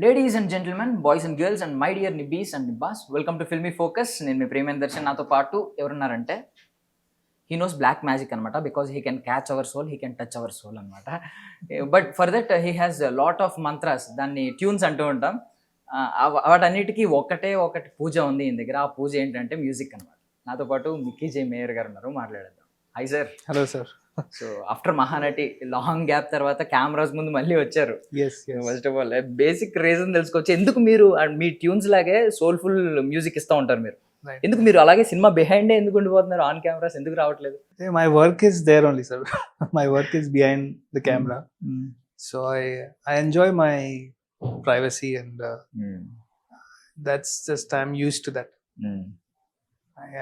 Ladies and gentlemen, boys and girls and my dear nibbis and nibbas, welcome to filmy focus. నేను మీ ప్రేమేందర్ దర్శన్. నాతో పాటు ఎవరున్నారంటే he knows black magic అనమాట. Because he can catch our soul, he can touch our soul అనమాట. But for that he has lot of mantras, దాన్ని tunes అంటూ ఉంటాం. వాటన్నిటికీ ఒకటి పూజ ఉంది ఈయన దగ్గర. ఆ పూజ ఏంటంటే మ్యూజిక్ అనమాట. నాతో పాటు మిక్కీ జే మేయర్ గారు ఉన్నారు, మాట్లాడేద్దాం. Hi sir. Hello sir. So after Mahanati long gap తర్వాత కెమెరాస్ ముందు మళ్ళీ వచ్చారు. First of all basic reason తెలుసుకోవచ్చు, ఎందుకు మీరు మీ ట్యూన్స్ లాగే సోల్ఫుల్ మ్యూజిక్ ఇస్తూ ఉంటారు మీరు. ఎందుకు మీరు అలాగే సినిమా బిహైండ్ ఎందుకు ఉండిపోతున్నారు, ఆన్ కెమెరాస్ ఎందుకు రావట్లేదు? My work is there only sir. My work is behind the camera. So I enjoy my privacy and that's just I'm used to that.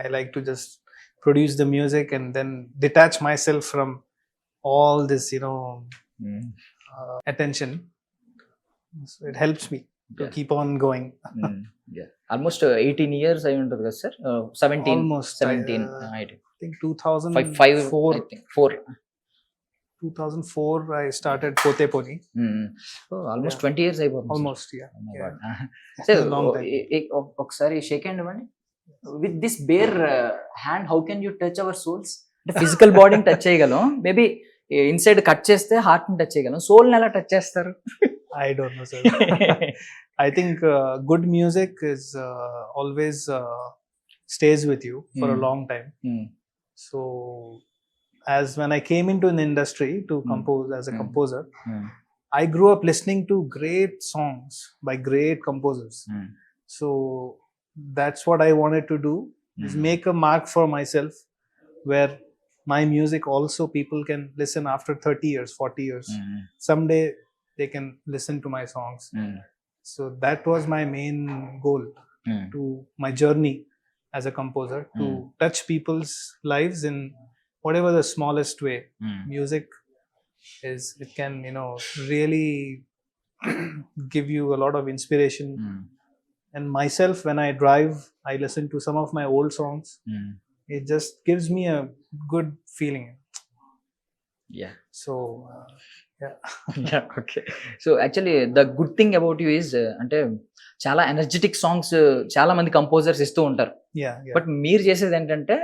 I like to just produce the music and then detach myself from all this attention. So it helps me to keep on going. Almost 18 years I went to the sir. 17 almost 17 I think 2004 I think 4 2004 I started Pote Poni. Almost 20 years అయిపోతుంది. Almost, yeah. Oh my God. So ఒకసారి shake hand ఇవ్వండి. With this bear hand how can you touch our souls? అంటే physical బాడీని touch చేయగలం, maybe inside cut చేస్తే heart ని touch చేయగలం, soul ని ఎలా టచ్ చేస్తారు? I don't know, sir. I think good music is always stays with you for a long time. So as when I came into an industry to compose as a composer, I grew up listening to great songs by great composers. So that's what I wanted to do, is make a mark for myself where my music also people can listen after 30 years, 40 years. Someday they can listen to my songs. So that was my main goal to my journey as a composer, to touch people's lives in whatever the smallest way. Music is, it can really give you a lot of inspiration. And myself, when I drive, I listen to some of my old songs. It just gives me a good feeling. So okay. So actually the good thing about you is అంటే చాలా energetic songs చాలా మంది composers ఇస్తూ ఉంటారు. But మీరు చేసేది ఏంటంటే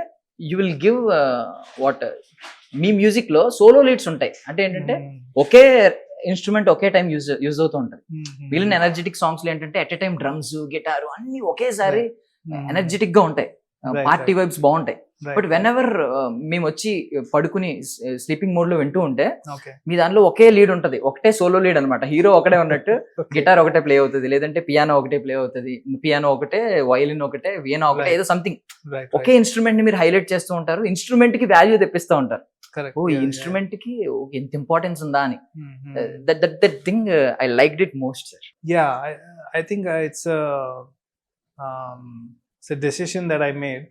you will give what me music లో సోలో లీడ్స్ ఉంటాయి. అంటే ఏంటంటే ఒకే ఇన్స్ట్రుమెంట్ ఒకే టైం యూజ్ అవుతూ ఉంటాయి. వీళ్ళని ఎనర్జెటిక్ సాంగ్స్ లో ఏంటంటే at a time drums, guitar అన్ని ఒకేసారి ఎనర్జెటిక్ గా ఉంటాయి, పార్టీ వైబ్స్ బాగుంటాయి. బట్ వెన్ ఎవర్ మేము వచ్చి పడుకుని స్లీపింగ్ మోడ్ లో వింటూ ఉంటే మీ దానిలో ఒకే లీడ్ ఉంటది, ఒకటే సోలో లీడ్ అనమాట. హీరో ఒకటే ఉన్నట్టు గిటార్ ఒకటే ప్లే అవుతుంది, లేదంటే పియానో ఒకటే ప్లే అవుతుంది, పియానో ఒకటే, వయలిన్ ఒకటే, వీణా ఒకటే, ఏదో సంథింగ్ ఒకే ఇన్స్ట్రుమెంట్ ని మీరు హైలైట్ చేస్తూ ఉంటారు. ఇన్స్ట్రుమెంట్ కి వాల్యూ తెప్పిస్తూ ఉంటారు. ఓ ఈ ఇన్స్ట్రుమెంట్ కి ఎంత ఇంపార్టెన్స్ ఉందా అని. That thing I liked it most sir. I think it's a decision that I made,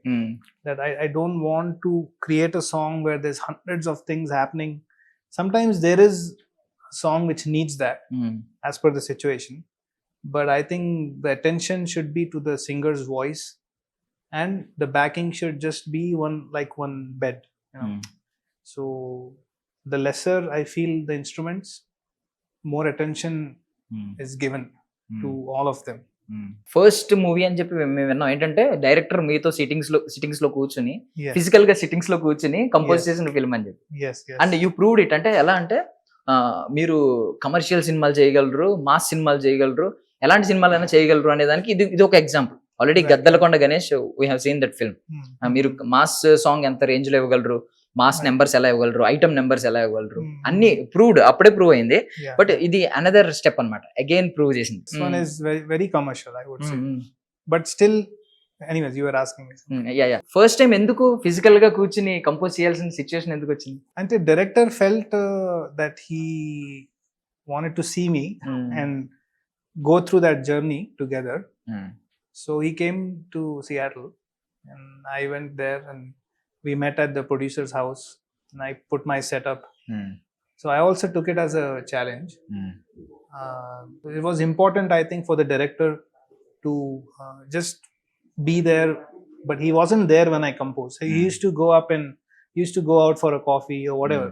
that I don't want to create a song where there's hundreds of things happening. Sometimes there is a song which needs that as per the situation, but I think the attention should be to the singer's voice and the backing should just be one bed, so the lesser I feel the instruments, more attention is given to all of them. First movie అని చెప్పి మేము విన్నాం. ఏంటంటే director మీతో sittings లో కూర్చుని, physical గా sittings లో కూర్చుని కంపోజ్ చేసిన ఫిల్మ్ అని చెప్పి. And you proved it. అంటే ఎలా అంటే మీరు కమర్షియల్ సినిమాలు చేయగలరు, మాస్ సినిమాలు చేయగలరు, ఎలాంటి సినిమాలైనా చేయగలరు అనే దానికి ఇది ఒక example. Already Gaddalakonda Ganesh, we have seen that film. మీరు మాస్ సాంగ్ ఎంత రేంజ్ లో ఇవ్వగలరు, మాస్ నెంబర్స్ ఎలా ఇవ్వగలరు, ఐటమ్ నెంబర్స్ ఎలా ఇవ్వగలరు, అన్ని అప్పుడే ప్రూవ్ అయింది. బట్ ఇది అనదర్ స్టెప్ అన్నమాట, అగైన్ ప్రూవ్ చేసింది. This one is very, very commercial, I would say. But still, anyways, you were asking me something. First time ఎందుకు ఫిజికల్ గా కూర్చుని కంపోజ్ చేయాల్సిన సిచ్యువేషన్ ఎందుకు వచ్చింది? అంటే director felt that he wanted to see me and go through that journey together. So he came to Seattle and I went there and we met at the producer's house and I put my setup. So I also took it as a challenge. It was important, I think, for the director to just be there, but he wasn't there when I composed. So he used to go up and used to go out for a coffee or whatever.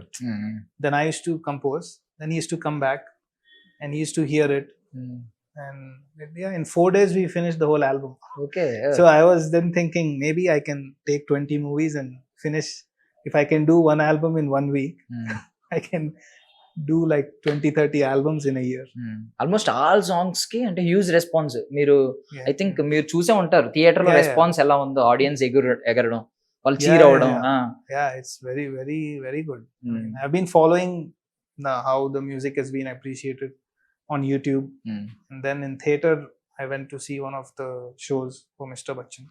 Then I used to compose. Then he used to come back and he used to hear it. and yeah, in 4 days we finished the whole album. Okay. So I was then thinking maybe I can take 20 movies and finish. If I can do one album in 1 week, I can do like 20-30 albums in a year. Almost all songs కి అంటే huge response. మీరు Yeah, I think మీరు చూసే ఉంటారు theatre లో Yeah, response ఎలా ఉందో, audience ఎగరడం, వాళ్ళు Yeah, చీర్ yeah, అవ్వడం. yeah, it's very, very, very good. I mean, I've been following how the music has been appreciated on YouTube, and then in theater I went to see one of the shows for Mr. Bachchan.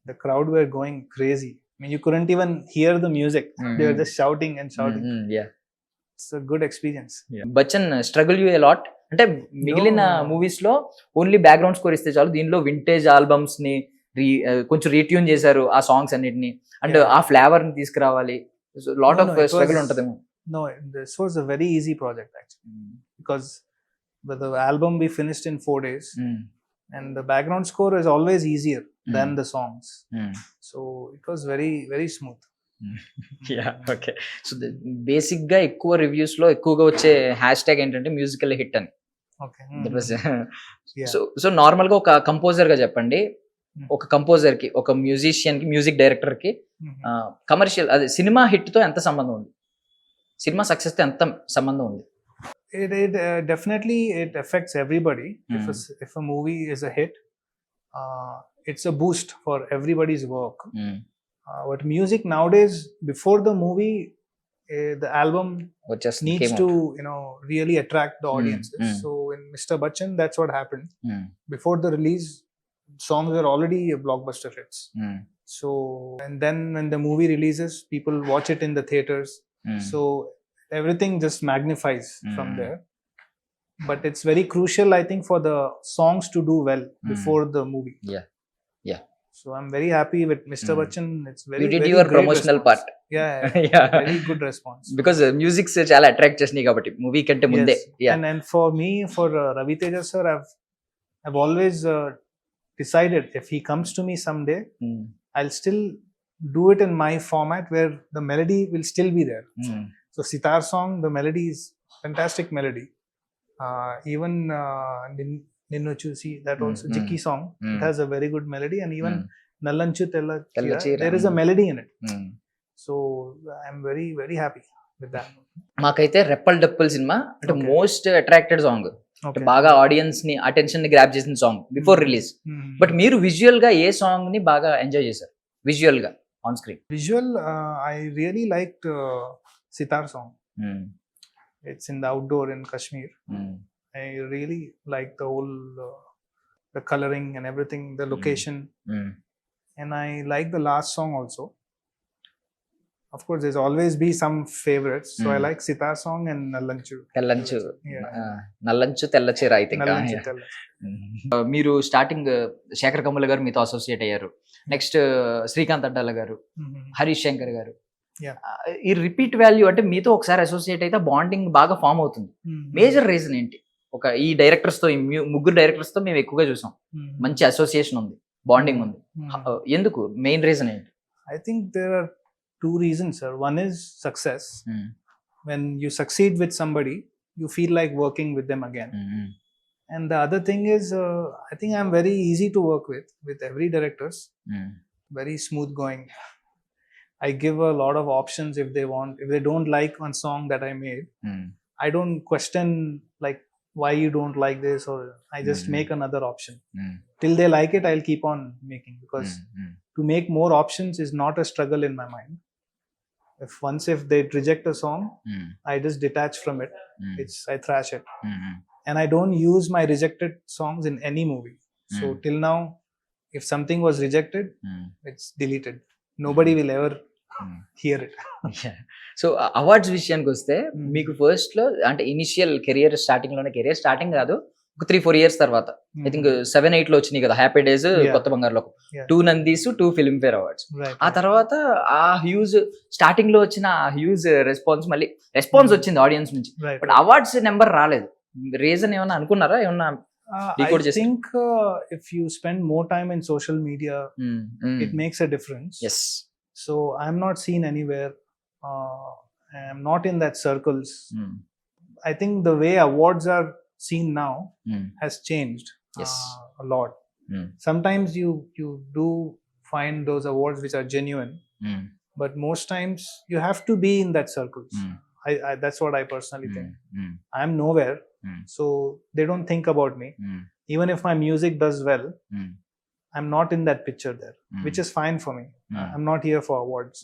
The crowd were going crazy. I mean, you couldn't even hear the music. They were just shouting and shouting. It's a good experience. Bachchan struggle you a lot అంటే మిగిలిన No. Movies లో only background score ఇస్తే చాలు, దీనిలో vintage albums ని కొంచెం retune చేశారు ఆ సాంగ్స్ అన్నిటిని, అండ్ Yeah. ఆ ఫ్లేవర్ ని తీసుకురావాలి. Lot No, of no, it struggle was- ఉంటదేమో. No, this was a very easy project actually, because the album we finished in 4 days, and the background score is always easier than the songs. So it was very, very smooth. Okay. So basic గా ఎక్కువ reviews లో ఎక్కువగా వచ్చే hash tag ఏంటంటే musical hit అని. Okay. Yeah. So normal గా ఒక composer గా చెప్పండి, Hmm. ఒక కంపోజర్ కి, ఒక మ్యూజిషియన్ కి, మ్యూజిక్ డైరెక్టర్ కి Mhm. కమర్షియల్ అదే సినిమా హిట్ తో ఎంత సంబంధం ఉంది, సినిమా సక్సెస్ తో ఎంత సంబంధం ఉంది? It definitely it affects everybody. Mm. If a movie is a hit, it's a boost for everybody's work. But music nowadays, before the movie, the album వచ్చేసి needs to really attract the audiences. mm. So in Mr. Bachchan, that's what happened. Before the release, songs were already blockbuster hits. So and then when the movie releases, people watch it in the theaters. So everything just magnifies from there. But it's very crucial, I think, for the songs to do well before the movie. Yeah. So I'm very happy with Mr. Bachchan. It's very, You did very your great promotional response. part. Yeah, very good response. Because musics చాలా attract చేసినాయి కాబట్టి movie కంటే ముందే. Yes. And for me, for Ravi Teja sir, I've always decided if he comes to me someday, I'll still do it in my format where the melody will still be there. So sitar song, the melody is fantastic melody. Even Ninnu Chusi, that also Jikki song, it has a very good melody, and even Nallanchu Tella Chira, there is a melody in it. So I'm very, very happy with that. మాకైతే రెప్పల్ డప్పల్ cinema అంటే Okay. Most attracted song, Okay. బాగా audience ని attention ని grab చేసిన song before release. But మీరు visual గా ఏ song ని బాగా ఎంజాయ్ చేశారు విజువల్ గా on screen? Visual, I really liked sitar song. It's in the outdoor in Kashmir. I really like the whole the coloring and everything, the location, and I like the last song also. Of course, there's always be some favorites. So I like sitar song and Nallanchu. తెల్లంచు, Yeah. నల్లంచు తెల్లచీర I think. Nallanchu Tella. మీరు starting Sekhar Kammula గారు మీతో associate అయ్యారు, next Srikanth Addala గారు, Mhm. Harish Shankar గారు. Yeah. ఈ రిపీట్ వాల్యూ అంటే మీతో ఒకసారి అసోసియేట్ అయితే బాండింగ్ బాగా ఫామ్ అవుతుంది. Mhm. మేజర్ రీజన్ ఏంటి? ఒక ఈ డైరెక్టర్స్ తో, ఈ ముగ్గురు డైరెక్టర్స్ తో మేము ఎక్కువగా చూసాం, Mhm. మంచి అసోసియేషన్ ఉంది, బాండింగ్ ఉంది. Mhm. ఎందుకు? మెయిన్ రీజన్ ఏంటి? I think there are two reasons, sir. One is success. When you succeed with somebody, you feel like working with them again. And the other thing is, I think I'm very easy to work with every directors. Very smooth going. I give a lot of options if they want. If they don't like one song that I made, I don't question like why you don't like this, or I just make another option. Till they like it, I'll keep on making, because to make more options is not a struggle in my mind. If they reject a song, I just detach from it. I thrash it, and I don't use my rejected songs in any movie. So till now, if something was rejected, it's deleted. Nobody will ever hear it. So awards విషయానికి వస్తే మీకు first లో అంటే initial career starting కాదు, ఒక 3-4 years తర్వాత I think 7-8 లో వచ్చినాయి కదా హ్యాపీ డేస్, Yeah. కొత్త బంగారు లోకం, Yeah. 2 నందీస్, 2 Filmfare awards. Right. ఆ తర్వాత ఆ హ్యూజ్ స్టార్టింగ్ లో వచ్చిన ఆ హ్యూజ్ రెస్పాన్స్, మళ్ళీ రెస్పాన్స్ వచ్చింది ఆడియన్స్ నుంచి, Right. బట్ అవార్డ్స్ నెంబర్ రాలేదు. రీజన్ ఏమన్నా అనుకున్నారా? ఏమన్నా I decode చేశారు? think if you spend more time in social media, it makes a difference. Yes. So I'm not seen anywhere. I'm not in that circles. I think the way awards are scene now has changed Yes. a lot. Sometimes you do find those awards which are genuine, but most times you have to be in that circles. I that's what I personally think. I am nowhere, so they don't think about me. Even if my music does well, I'm not in that picture there, which is fine for me. I'm not here for awards.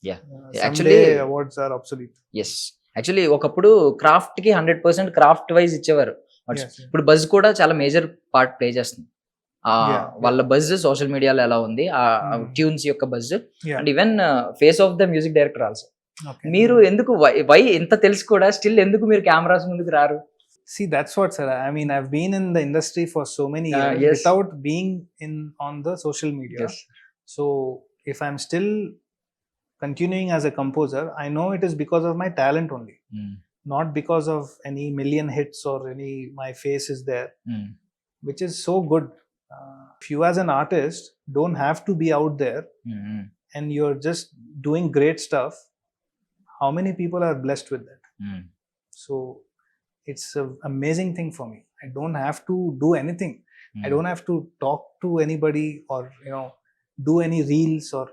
Yeah. Someday Actually, awards are obsolete. Yes actually ఒకప్పుడు craft కి 100% craft wise ఇచ్చేవారు. Yes, yes. ఇప్పుడు buzz కూడా చాలా major part play చేస్తుంది. Yeah, వాళ్ళ buzz social మీడియాలో ఎలా ఉంది, ఆ ట్యూన్స్ యొక్క buzz, Yeah. And even face of the music director also. Okay. మీరు ఎందుకు వై ఇంత తెలిసి కూడా స్టిల్ ఎందుకు మీరు కెమెరాస్ ముందుకు రారు? See, that's what, sir. I mean, I've been in the industry for so many years Yes. without being in on the social media. Yes. So if I'm still continuing as a composer, I know it is because of my talent only, not because of any million hits or any my face is there, which is so good. If you as an artist don't have to be out there and you're just doing great stuff, how many people are blessed with that? So it's an amazing thing for me. I don't have to do anything. I don't have to talk to anybody or do any reels or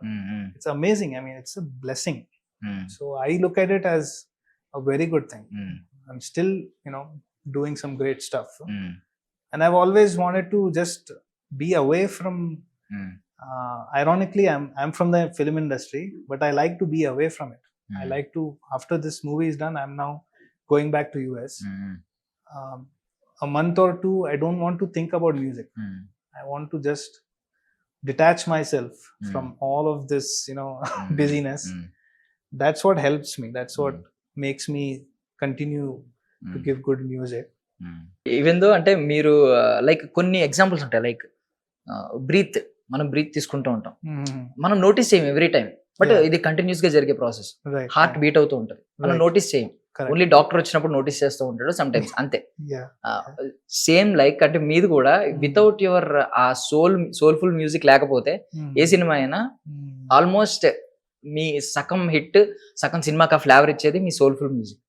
it's amazing. I mean, it's a blessing. So I look at it as a very good thing. I'm still doing some great stuff, and I've always wanted to just be away from ironically I'm from the film industry, but I like to be away from it. I like to, after this movie is done, I'm now going back to US. A month or two, I don't want to think about music. I want to just detach myself from all of this busyness. That's what helps me. That's what makes me continue to give good music. Even though అంటే మీరు like కొన్ని examples ఉంటాయి, like మనం breath తీసుకుంటూ ఉంటాం, మనం notice చేయం every time, but ఇది కంటిన్యూస్ గా జరిగే ప్రాసెస్. Right. హార్ట్ బీట్ అవుతూ ఉంటుంది, మనం Right. నోటీస్ చేయం. Correct. ఓన్లీ డాక్టర్ వచ్చినప్పుడు నోటీస్ చేస్తూ ఉంటాడు సమ్ టైమ్స్, అంతే. Yeah. సేమ్ లైక్ అంటే మీది కూడా వితౌట్ యువర్ ఆ సోల్ఫుల్ మ్యూజిక్ లేకపోతే ఏ సినిమా అయినా ఆల్మోస్ట్ మీ సగం హిట్ సగం సినిమాకి ఆ ఫ్లేవర్ ఇచ్చేది మీ soulful music.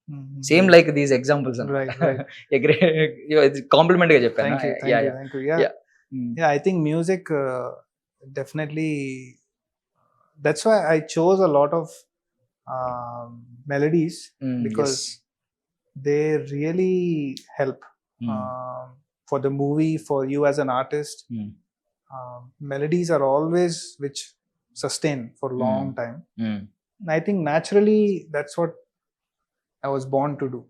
Same like these examples. Right, right. Compliment గా చెప్పాను. Thank you. Thank you. Yeah. Yeah, I think music definitely. That's why I chose a lot of melodies, because they really help for the movie, for you as an artist. Melodies are always which sustain for a long time. And I think naturally that's what I was born to do.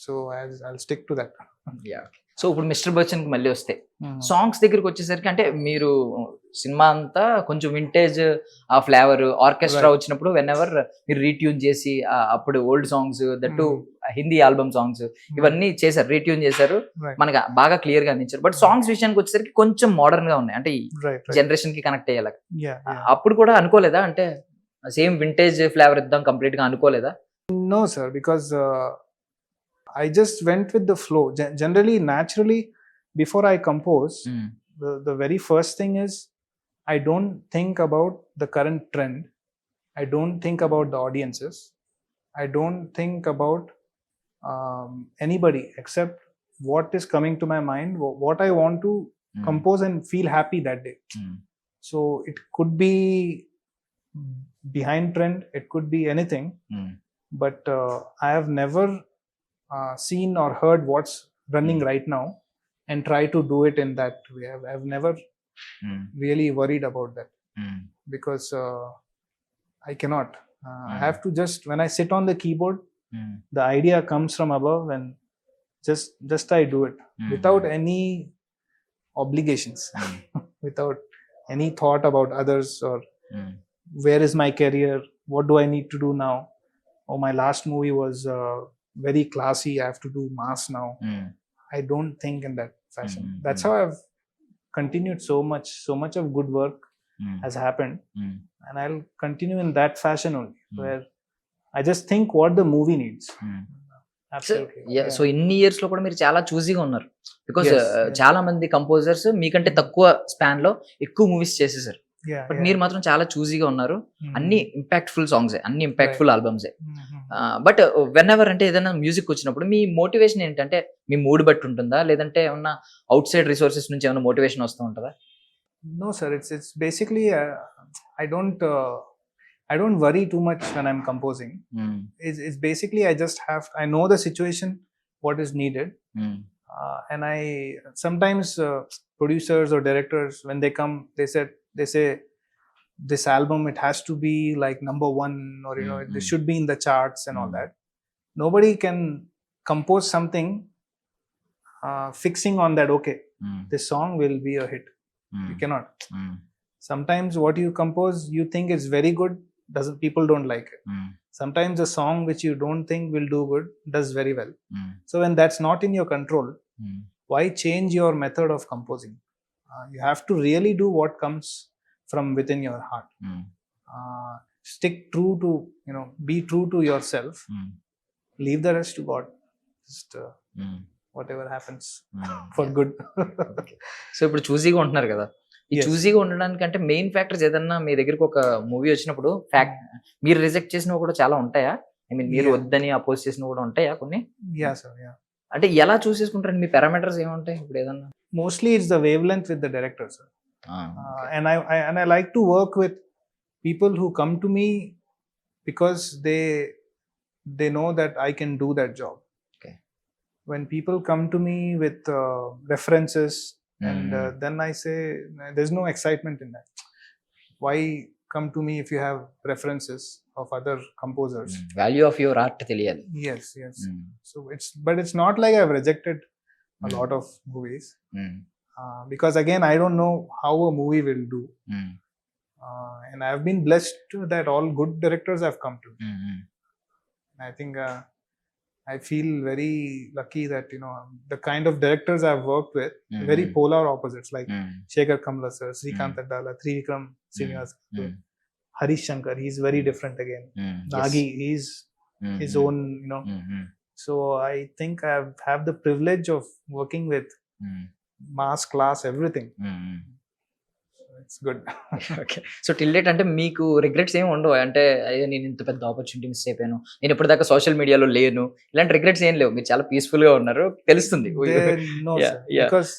So I'll stick to that. So ఇప్పుడు mister Bachchan కి మళ్ళీ వస్తే songs దగ్గరికి వచ్చేసరికి అంటే మీరు cinema అంతా కొంచెం వింటేజ్ ఆ ఫ్లేవర్, ఆర్కెస్ట్రా వచ్చినప్పుడు వెన్ ఎవర్ మీరు రీట్యూన్ చేసి అప్పుడు old songs, that Hindi album songs ఇవన్నీ చేశారు, రీట్యూన్ చేశారు, Right. మనకి బాగా క్లియర్ గా అందించారు. బట్ సాంగ్స్ విషయానికి వచ్చేసరికి కొంచెం మోడర్న్ గా ఉన్నాయి, అంటే ఈ Right. జనరేషన్ కి కనెక్ట్ అయ్యేలా. Yeah. అప్పుడు కూడా అనుకోలేదా అంటే సేమ్ వింటేజ్ ఫ్లేవర్ ఇద్దాం కంప్లీట్ గా అనుకోలేదా? No, sir, because I just went with the flow. Generally, naturally, before I compose, the very first thing is I don't think about the current trend. I don't think about the audiences. I don't think about anybody except what is coming to my mind, what I want to compose and feel happy that day. So it could be behind trend, it could be anything, but I have never seen or heard what's running right now and try to do it in that way. I've never really worried about that, because I cannot. I have to just, when I sit on the keyboard, the idea comes from above, and just I do it without any obligations, without any thought about others or where is my career, what do I need to do now. Oh, my last movie was very classy, I have to do mass now. I don't think in that fashion. That's how I've continued. So much of good work has happened, and I'll continue in that fashion only, where I just think what the movie needs. Absolutely. So ఇన్ని years లో కూడా మీరు చాలా చూజీగా ఉన్నారు, because Yes. చాలా మంది composers మీకంటే తక్కువ స్పాన్ లో ఎక్కువ మూవీస్ చేసేసారు. బట్ మీరు మాత్రం చాలా చూజీగా ఉన్నారు. అన్ని ఇంపాక్ట్ఫుల్ సాంగ్స్, అన్ని ఇంపాక్ట్ఫుల్ ఆల్బమ్సే. బట్ వెన్ ఎవర్ అంటే ఏదైనా మ్యూజిక్ వచ్చినప్పుడు మీ మోటివేషన్ ఏంటంటే మీ మూడ్ బట్టి ఉంటుందా, లేదంటే ఏమన్నా అవుట్ సైడ్ రిసోర్సెస్ నుంచి ఏమైనా మోటివేషన్ వస్తూ ఉంటుందా? No, sir. It's basically I don't worry too much when I'm composing. It's basically I know the situation, what is needed, and I sometimes producers or directors, when they come, they say this album, it has to be like number one, or it should be in the charts and all that. Nobody can compose something fixing on that. Okay, this song will be a hit. You cannot. Sometimes what you compose, you think is very good, people don't like it. Sometimes a song which you don't think will do good does very well. So when that's not in your control, why change your method of composing? You have to really do what comes from within your heart. Stick true to, be true to yourself. Leave the rest to God. Just whatever happens for good. So ఇప్పుడు చూజీగా ఉంటున్నారు కదా, ఈ చూజీగా ఉండడానికంటే main factors ఏదన్నా మీ దగ్గరికి ఒక movie వచ్చినప్పుడు మీరు reject చేసినవి కూడా చాలా ఉంటాయా? ఐ మీన్ మీరు వద్దని అపోజ్ చేసినవి కూడా ఉంటాయా కొన్ని? అంటే ఎలా చూస్ చేసుకుంటారు? మీ పారామీటర్స్ ఏముంటాయి ఇప్పుడు ఏదన్నా? Mostly it's the wavelength with the director, sir. Okay. And I like to work with people who come to me because they know that I can do that job. Okay. When people come to me with references, and then I say there's no excitement in that. Why come to me if you have references of other composers? Value of your art teliyali. Yes. So it's not like I've rejected a lot of movies, because again I don't know how a movie will do, and I've been blessed that all good directors have come to me. I think I feel very lucky that the kind of directors I've worked with, very polar opposites, like Shankar sir, Srikanth Addala, Trivikram Srinivas, Harish Shankar, he's very different again. Nagi, he's his own, So I think I have the privilege of working with mass class everything. It's good. Okay. So till date అంటే మీకు regrets ఏమి ఉండవు? అంటే అయ్యో నేను ఇంత పెద్ద opportunity miss అయిపోయాను, నేను ఇప్పటిదాకా సోషల్ మీడియాలో లేను, ఇలాంటి రిగ్రెట్స్ ఏం లేవు, మీరు చాలా పీస్ఫుల్ గా ఉన్నారు తెలుస్తుంది. No, sir. Because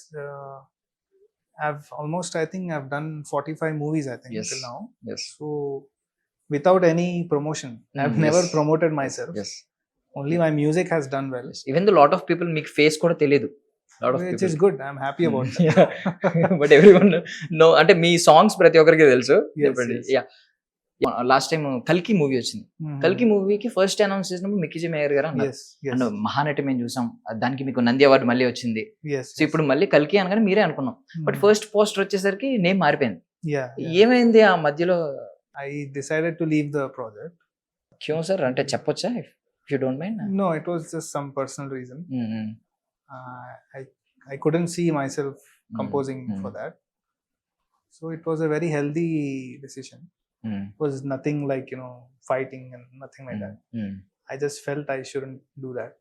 I think I've done 45 movies, I think, till now. Yes. So without any promotion, I've never promoted myself. Yes. Only my music has done well. Even though lot of people మీకు face కూడా తెలియదు, which is good. I'm happy about that. But everyone know, అంటే మీ songs ప్రతి ఒక్కరికి తెలుసు. Last time కల్కి movie వచ్చింది. కల్కి మూవీకి ఫస్ట్ అనౌన్స్ చేసినప్పుడు మిక్కీ మేయర్ గారు అన్నారు, అండ్ మహానటి మేము చూసాం, దానికి మీకు నంది అవార్డు మళ్ళీ వచ్చింది. సో ఇప్పుడు మళ్ళీ కల్కి అనగానే మీరే అనుకున్నాం, బట్ ఫస్ట్ పోస్టర్ వచ్చేసరికి నేమ్ మారిపోయింది. ఏమైంది ఆ మధ్యలో? I decided to leave the project. క్యూ సార్ అంటే చెప్పొచ్చా, if you don't mind? No, it was just some personal reason. I couldn't see myself composing for that, so it was a very healthy decision. It was nothing like fighting and nothing like that. I just felt I shouldn't do that,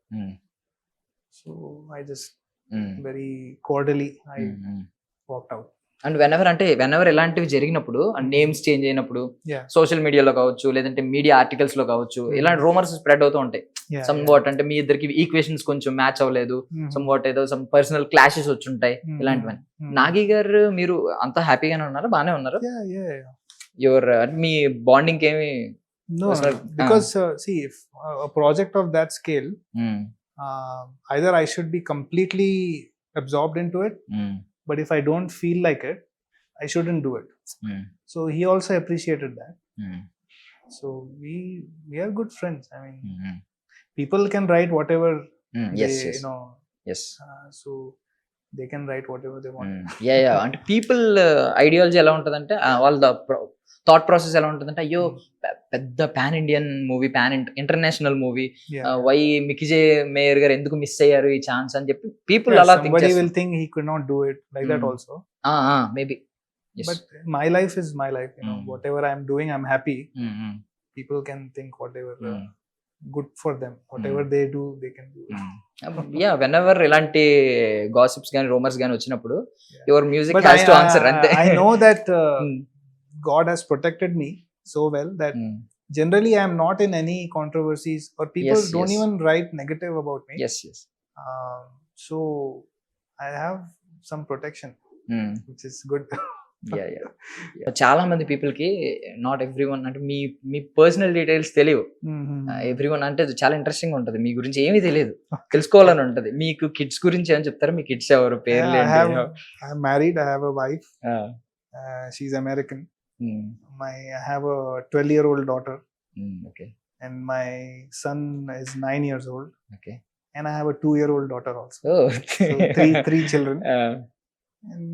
so I just very cordially I walked out. And whenever ఇలాంటివి జరిగినప్పుడు, names change అయినప్పుడు, social మీడియాలో కావచ్చు, లేదంటే media articles లో కావచ్చు, ఇలాంటి rumours spread అవుతూ ఉంటాయి. సమ్ వాట్ అంటే మీ ఇద్దరికి ఈక్వేషన్స్ కొంచెం మ్యాచ్ అవ్వలేదు, సమ్ వాట్ ఏదో సమ్ పర్సనల్ క్లాషెస్ వచ్చి ఉంటాయి, ఇలాంటివన్నీ. నాగి గారు మీరు అంతా హ్యాపీగానే ఉన్నారు, బానే ఉన్నారు? యువర్ మీ బాండింగ్ ఏమి? No, because see, if a project of that scale, either I should be completely absorbed into it, but if I don't feel like it, I shouldn't do it. So he also appreciated that. So we are good friends. I mean, people can write whatever they yes. So they can write whatever they want. అంటే people ideology ఎలా ఉంటుందంటే, వాళ్ళ thought process ఎలా ఉంటుందంటే, అయ్యో పెద్ద pan Indian movie, pan international movie, why Mickey Meyer గారు ఎందుకు మిస్ అయ్యారు ఈ ఛాన్స్ అని చెప్పి పీపుల్ అలా థింక్ చేస్తారు. Somebody will think he could not do it like that also. Maybe. Yes. But my life is my life. Whatever I'm doing, I'm happy. People can think whatever good for them. Whatever they do, they can do it. Whenever ఇలాంటి gossips గాని rumours గాని వచ్చినప్పుడు your music has to answer. అంతే. I know that God has protected me so well that generally I am not in any controversies, or people don't even write negative about me. Yes. So I have some protection, which is good. చాలా మంది people కి not every one అంటే మీ personal details తెలియవు. Every one అంటే చాలా interesting ఉంటది, మీ గురించి ఏమీ తెలియదు, తెలుసుకోవాలని ఉంటది. మీకు కిడ్స్ గురించి ఏమని చెప్తారా? మీ కిడ్స్ ఎవరు, పేర్లు I am married. I have a wife. She's American. I have a 12-year-old daughter. Okay. And my son is 9 years old. Okay. And I have a 2-year-old daughter also. Oh. So three children. And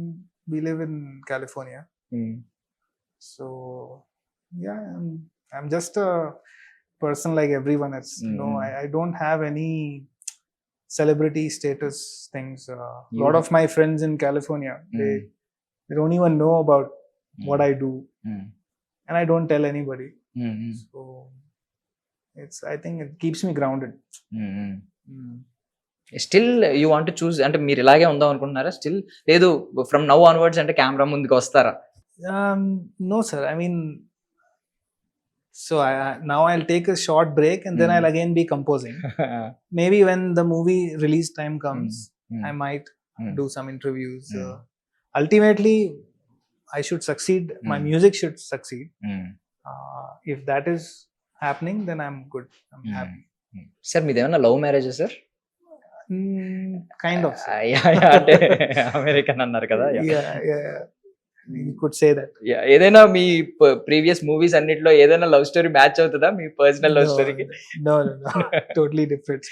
we live in California. So yeah, I'm just a person like everyone else. No, I don't have any celebrity status things. A lot of my friends in California, they don't even know about what I do, and I don't tell anybody. So I think it keeps me grounded. Still you want to choose అంటే మీరు ఇలాగే ఉందాం అనుకుంటున్నారా? Still లేదు from now onwards అంటే camera ముందుకు వస్తారా? No sir, I mean, so now I'll take a short break and then I'll again be composing. Maybe when the movie release time comes, I might do some interviews. Ultimately I should succeed, my music should succeed. If that is happening, then I'm good, I'm happy. Sir మీది ఏమన్నా love marriage sir? Kind of. అంటే American అన్నారు కదా. Yeah. You could say that. ఏదైనా మీ previous movies అన్నిట్లో ఏదైనా love story match అవుతుందా మీ personal love స్టోరీకి? No. Totally different.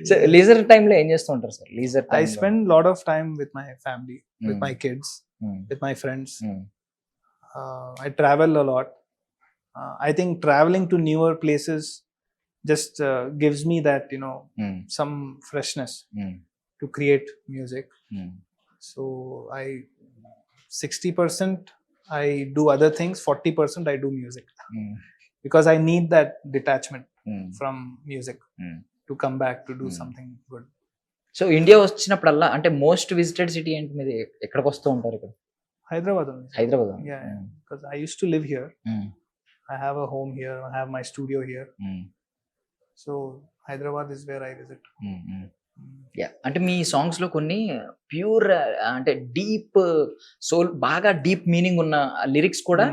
So leisure time లో ఏం చేస్తూ ఉంటారు sir? Leisure I spend a lot of time with my family, with my kids, with my friends. I travel a lot. I think traveling to newer places just gives me that, some freshness to create music. So 60% I do other things, 40% I do music. Because I need that detachment from music to come back to do something good. So India వచ్చినప్పుడల్లా అంటే most visited city ఏంటి మీది? ఎక్కడికి వస్తూ ఉంటారు ఇక్కడ? Hyderabad. Yeah. Because I used to live here. I have a home here, I have my studio here. So Hyderabad is where I visit. అంటే మీ songs లో కొన్ని ప్యూర్ అంటే డీప్ సోల్, బాగా డీప్ మీనింగ్ ఉన్న లిరిక్స్ కూడా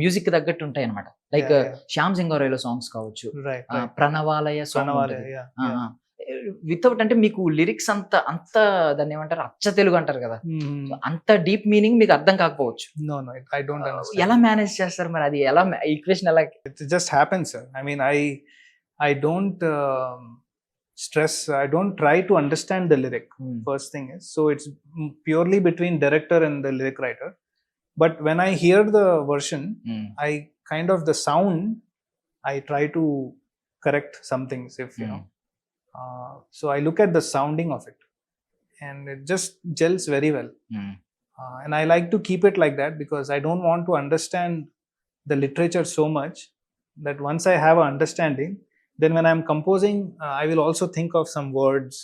music తగ్గట్టు ఉంటాయి అనమాట. లైక్ శ్యామ్ సింగారాయలో సాంగ్స్ కావచ్చు, ప్రణవాలయ సాంగ్, వితౌట్ అంటే మీకు లిరిక్స్ అంత దాన్ని ఏమంటారు, అచ్చ తెలుగు అంటారు కదా, అంత డీప్ మీనింగ్ మీకు అర్థం కాకపోవచ్చు. No, I don't understand. ఎలా మేనేజ్ చేస్తారు మరి? అది ఎలా ఈక్వేషన్ ఎలా? It just happens, sir. I mean, I don't stress, I don't try to understand the lyric. First thing is, so it's purely between director and the lyric writer. But when I hear the version, I kind of the sound, I try to correct some things if so I look at the sounding of it and it just gels very well. And I like to keep it like that because I don't want to understand the literature so much that once I have an understanding, then when I'm composing, I will also think of some words.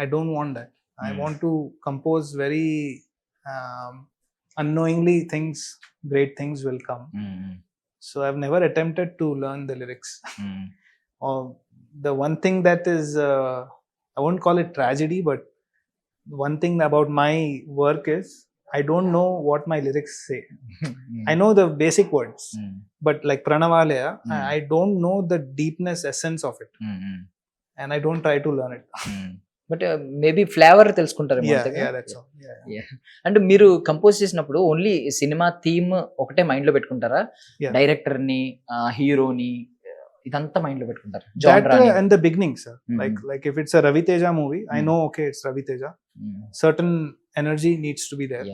I don't want that. I want to compose very unknowingly, great things will come. So I've never attempted to learn the lyrics. Or the one thing that is, I won't call it tragedy, but one thing about my work is I don't know what my lyrics say. I know the basic words, but like Pranavalaya, I don't know the deepness, essence of it, and I don't try to learn it. But maybe flavour తెలుసుకుంటారు. That's all. అంటే మీరు compose చేసినప్పుడు only cinema theme ఒకటే mind లో పెట్టుకుంటారా? Director ని, హీరోని, ఇదంతా మైండ్ లో పెట్టుకుంటారు? And the beginning, sir. Like if it's a Ravi Teja movie, I know okay, it's Ravi Teja. Certain energy needs to be there.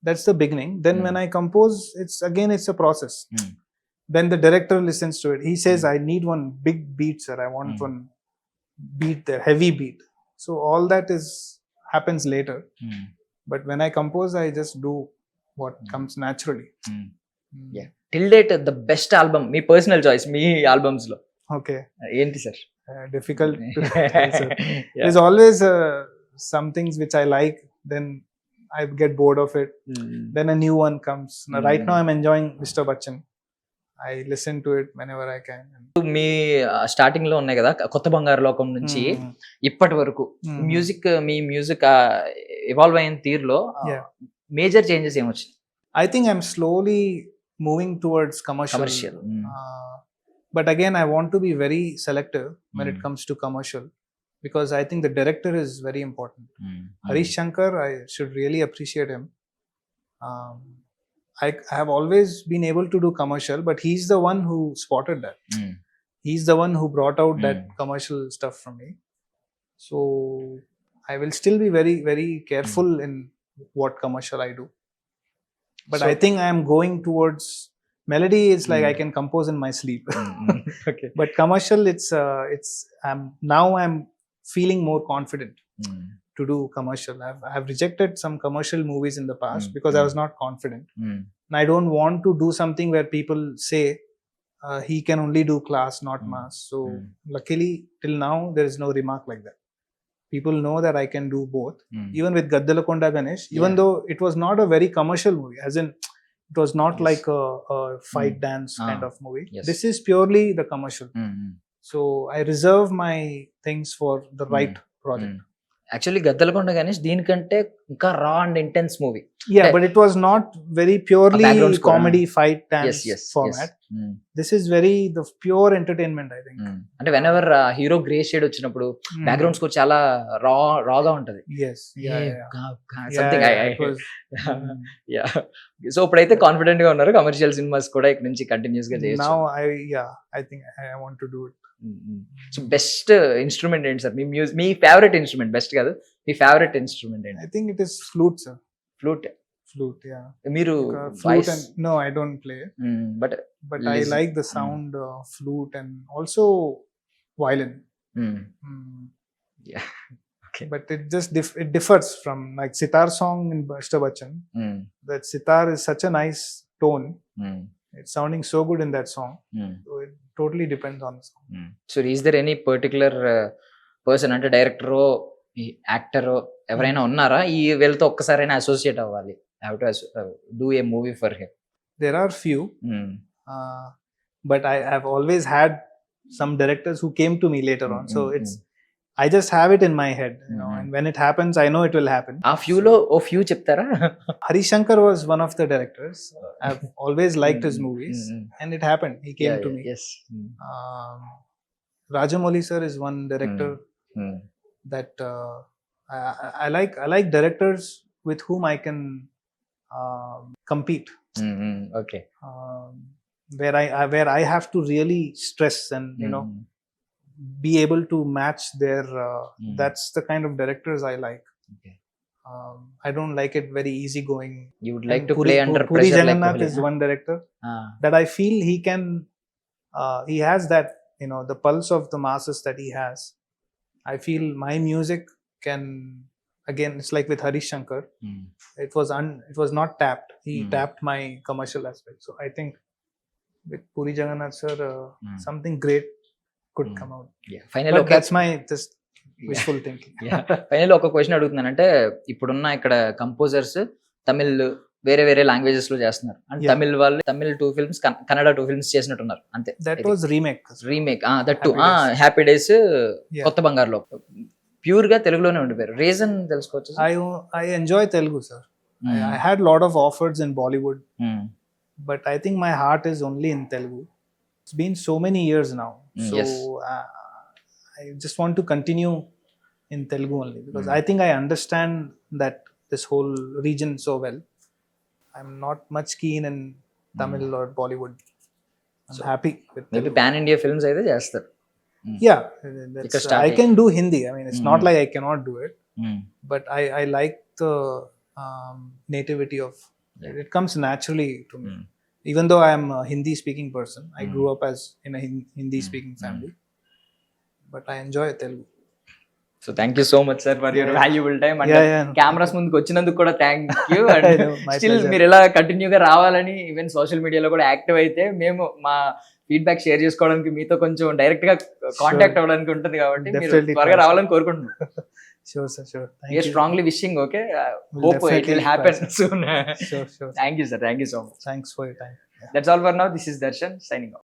That's the beginning. Then when I compose, it's a process. Then the director listens to it. He says, I need one big beat, sir. I want one beat there, heavy beat. So all that happens later. But when I compose, I just do what comes naturally. Till date the best album me personal choice, me albums లో Okay. ఏంటి sir? Difficult to tell, sir. There's always some things which I like, then I get bored of it. Then a new one comes. Now, right now I'm enjoying Mr. Bachchan. I listen to it whenever I can. Me starting లో ఉన్నాయి కదా కొత్త బంగారు లోకం నుంచి ఇప్పటి వరకు music మీ music evolve అయిన తీరులో మేజర్ చేంజెస్ ఏమొచ్చాయి? I think I'm slowly moving towards commercial. But again, I want to be very selective when it comes to commercial, because I think the director is very important. Harish Shankar, I should really appreciate him. I have always been able to do commercial, but he's the one who spotted that. He's the one who brought out that commercial stuff from me. So I will still be very, very careful in what commercial I do. But I think I am going towards melody. It's like I can compose in my sleep. Okay. But commercial, I'm feeling more confident to do commercial. I've rejected some commercial movies in the past because I was not confident. And I don't want to do something where people say he can only do class, not mass. So luckily till now there is no remark like that. People know that I can do both. Even with Gaddalakonda Ganesh, even though it was not a very commercial movie, as in it was not like a fight dance kind of movie. This is purely the commercial. So I reserve my things for the right project. Actually Gaddalakonda Ganesh దీనికంటే ఇంకా రా and intense movie. But it was not very purely comedy fight dance format. This is the pure entertainment, I think. అంటే whenever hero grey shade వచ్చినప్పుడు background score చాలా రాగా ఉంటది. So ఇప్పుడైతే confident గా ఉన్నారు, కమర్షియల్ సినిమాస్ కూడా ఇక్కడ నుంచి కంటిన్యూస్ గా చేయొచ్చు. Now I think I want to do it. So best instrument ఏంటి సార్? మీ ఫేవరెట్ ఇన్స్ట్రుమెంట్, బెస్ట్ కాదు, మీ ఫేవరెట్ ఇన్స్ట్రుమెంట్ ఏంటి? I think it is flute, sir. Flute, yeah. మీరు flute no, I don't play. But I like the sound of flute and also violin. Yeah. Okay. But it just it differs from like sitar song in Mr. Bachchan. That sitar is such a nice tone. It's sounding so good in that song. So it totally depends on the song. So is there any particular person అంటే డైరెక్టరో యాక్టరో ఎవరైనా ఉన్నారా ఈ వీళ్ళతో ఒక్కసారైనా associate అవ్వాలి, I have to do a movie for him? There are few. But I have always had some directors who came to me later on. So I just have it in my head, you know, and when it happens, I know it will happen. ఆ ఫ్యూలో ఓ few చెప్తారా? Harish Shankar was one of the directors. I've always liked his movies, and it happened. He came to me. Yes. Rajamouli sir is one director that I like directors with whom I can compete. Okay. Where I have to really stress and you know be able to match their that's the kind of directors I like. Okay. I don't like it very easy going. You would like to play under pressure. Puri Jagannath is one director that I feel he has that, you know, the pulse of the masses that he has. I feel my music can, again, it's like with Harish Shankar, it was not tapped. He tapped my commercial aspect. So I think with Puri Jagannath sir, something great could come out. Final, but that's my just wishful thinking. Final ఒక question అడుగుతున్నానంటే, ఇప్పుడున్న ఇక్కడ composers Tamil వేరే వేరే languages లో చేస్తున్నారు, అంటే తమిళ్ వాళ్ళు Tamil 2 films, Kannada 2 films చేసినట్టున్నారు అంతే. That was remake that to happy days, కొత్త బంగారులో ప్యూర్ గా తెలుగులోనే ఉండిపోయారు. రీజన్ తెలుసుకోవచ్చు? I enjoy Telugu, sir. I had lot of offers in Bollywood, but I think my heart is only in Telugu. It's been so many years now, so I just want to continue in Telugu only, because I think I understand that this whole region so well. I'm not much keen in Tamil or Bollywood. I'm happy with maybe Telugu. pan India films అయితే చేస్తారు. Yeah, I can do Hindi. I mean, it's not like I cannot do it, but I like the nativity of it comes naturally to me. Even though I am a Hindi speaking person, I grew up as in a Hindi speaking family, but I enjoy Telugu. So thank you so much, sir, for your valuable time. And cameras ముందుకు వచ్చినందుకు కూడా thank you. And still మీరు ఇలా కంటిన్యూగా రావాలని, even social మీడియాలో కూడా active అయితే మేము మా ఫీడ్బ్యాక్ షేర్ చేసుకోవడానికి, మీతో కొంచెం డైరెక్ట్ గా కాంటాక్ట్ అవ్వడానికి ఉంటుంది కాబట్టి మీరు త్వరగా రావాలని కోరుకుంటున్నాను. Sure, sir. Sure. Thank We are you. strongly wishing, okay? We'll Hope it definitely will try, happen sir. soon. Sure, sure. Thank you, sir. Thank you so much. Thanks for your time. Yeah. That's all for now. This is Darshan signing off.